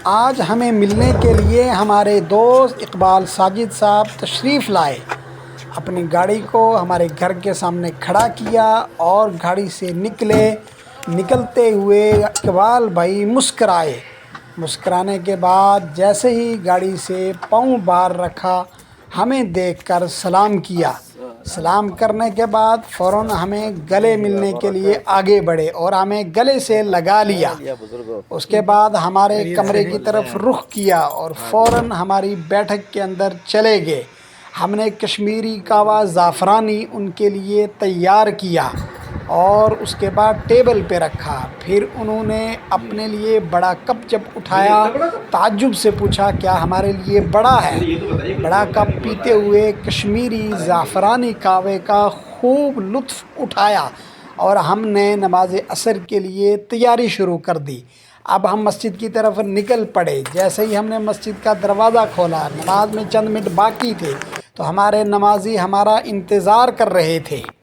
آج ہمیں ملنے کے لیے ہمارے دوست اقبال ساجد صاحب تشریف لائے، اپنی گاڑی کو ہمارے گھر کے سامنے کھڑا کیا اور گاڑی سے نکلتے ہوئے اقبال بھائی مسکرانے کے بعد جیسے ہی گاڑی سے پاؤں باہر رکھا ہمیں دیکھ کر سلام کیا۔ سلام کرنے کے بعد فوراً ہمیں گلے ملنے کے لیے آگے بڑھے اور ہمیں گلے سے لگا لیا۔ اس کے بعد ہمارے کمرے کی طرف رخ کیا اور فوراً ہماری بیٹھک کے اندر چلے گئے۔ ہم نے کشمیری قہوہ زعفرانی ان کے لیے تیار کیا اور اس کے بعد ٹیبل پہ رکھا۔ پھر انہوں نے اپنے لیے بڑا کپ جب اٹھایا، تعجب سے پوچھا کیا ہمارے لیے بڑا ہے؟ بڑا کپ پیتے ہوئے کشمیری زعفرانی قہوے کا خوب لطف اٹھایا اور ہم نے نماز عصر کے لیے تیاری شروع کر دی۔ اب ہم مسجد کی طرف نکل پڑے۔ جیسے ہی ہم نے مسجد کا دروازہ کھولا، نماز میں چند منٹ باقی تھے تو ہمارے نمازی ہمارا انتظار کر رہے تھے۔